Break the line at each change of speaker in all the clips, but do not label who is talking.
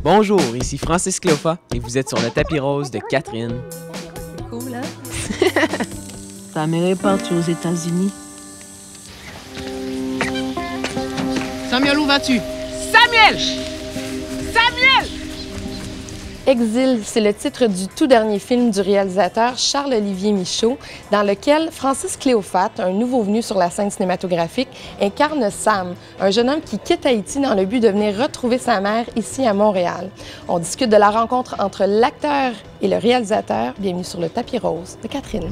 Bonjour, ici Francis Cléofa et vous êtes sur le tapis rose de Catherine.
C'est cool, hein?
Ça m'irait partout aux États-Unis.
Samuel, où vas-tu? Samuel! Samuel!
Exil, c'est le titre du tout dernier film du réalisateur Charles-Olivier Michaud, dans lequel Francis Cléofa, un nouveau venu sur la scène cinématographique, incarne Sam, un jeune homme qui quitte Haïti dans le but de venir retrouver sa mère ici à Montréal. On discute de la rencontre entre l'acteur et le réalisateur. Bienvenue sur le tapis rose de Catherine.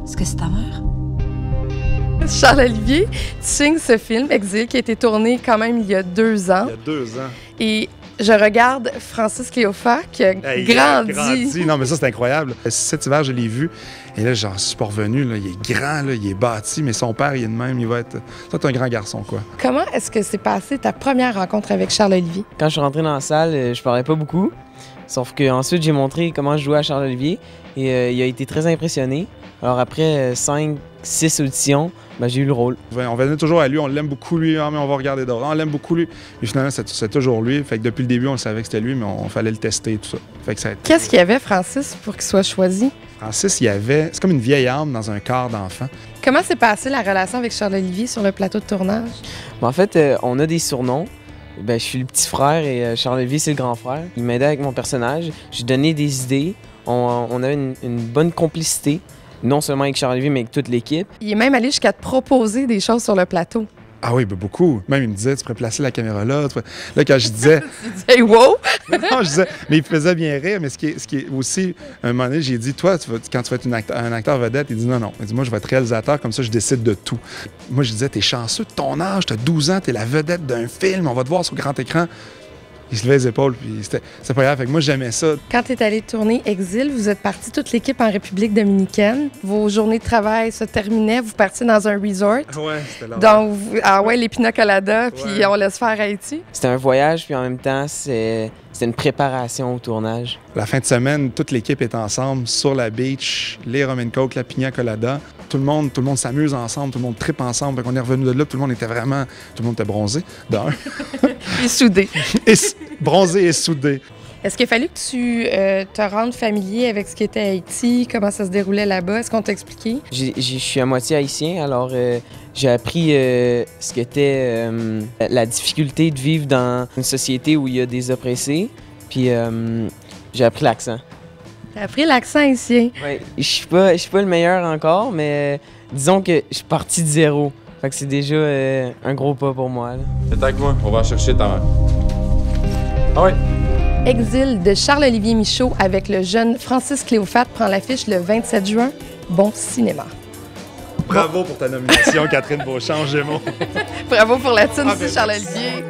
Est-ce que c'est ta mère?
Charles-Olivier, tu signes ce film, Exil, qui a été tourné quand même il y a 2 ans.
Il y a 2 ans.
Et je regarde Francis Cléofa qui a grandi.
Non, mais ça, c'est incroyable. Cet hiver, je l'ai vu. Et là, j'en suis pas revenu. Là. Il est grand, là, il est bâti, mais son père, il est de même. Il va être. C'est un grand garçon, quoi.
Comment est-ce que s'est passée ta première rencontre avec Charles-Olivier?
Quand je suis rentré dans la salle, je parlais pas beaucoup. Sauf qu'ensuite, j'ai montré comment je jouais à Charles-Olivier et il a été très impressionné. Alors après 5-6 auditions, j'ai eu le rôle.
On venait toujours à lui, on l'aime beaucoup lui, mais on va regarder d'autres. On l'aime beaucoup lui. Et finalement, c'est toujours lui. Fait que depuis le début, on savait que c'était lui, mais on fallait le tester et tout ça. Fait que
Qu'est-ce qu'il y avait, Francis, pour qu'il soit choisi?
Francis, c'est comme une vieille âme dans un corps d'enfant.
Comment s'est passée la relation avec Charles-Olivier sur le plateau de tournage?
En fait, on a des surnoms. Je suis le petit frère et Charles-Olivier, c'est le grand frère. Il m'aidait avec mon personnage. J'ai donné des idées. On avait une bonne complicité. Non seulement avec Charles-Olivier, mais avec toute l'équipe.
Il est même allé jusqu'à te proposer des choses sur le plateau.
Ah oui, beaucoup. Même, il me disait, tu pourrais placer la caméra là. Là, quand je disais...
Tu disais, hey, wow!
Non, je disais... Mais il me faisait bien rire. Mais ce qui est aussi... À un moment donné, j'ai dit, toi, quand tu vas être un acteur vedette, il dit, non. Il dit, moi, je vais être réalisateur, comme ça, je décide de tout. Moi, je disais, t'es chanceux de ton âge, t'as 12 ans, t'es la vedette d'un film, on va te voir sur grand écran. Il se levait les épaules, puis c'était pas grave. Fait que moi, j'aimais ça.
Quand tu es allé tourner Exil, vous êtes partis toute l'équipe en République dominicaine. Vos journées de travail se terminaient, vous partiez dans un resort.
Ouais, c'était là.
Donc, les pina coladas, puis on laisse faire Haïti.
C'était un voyage, puis en même temps, c'est une préparation au tournage.
La fin de semaine, toute l'équipe est ensemble sur la beach, les rum and coke, la pina colada. Tout le monde s'amuse ensemble, tout le monde trippe ensemble. Fait qu'on est revenu de là, tout le monde était bronzé, d'un.
Et soudé.
Bronzé et soudé.
Est-ce qu'il a fallu que tu te rendes familier avec ce qui était Haïti, comment ça se déroulait là-bas? Est-ce qu'on t'a expliqué?
Je suis à moitié haïtien, alors j'ai appris ce qu'était la difficulté de vivre dans une société où il y a des oppressés, puis j'ai appris l'accent.
T'as appris l'accent haïtien?
Oui, je suis pas le meilleur encore, mais disons que je suis parti de zéro. Fait que c'est déjà un gros pas pour moi.
Viens avec moi, on va chercher ta mère. Ah ouais.
Exil de Charles-Olivier Michaud avec le jeune Francis Cléofa prend l'affiche le 27 juin. Bon cinéma.
Bravo pour ta nomination, Catherine Beauchamp, Gémeaux.
Bravo pour la tune, Charles-Olivier.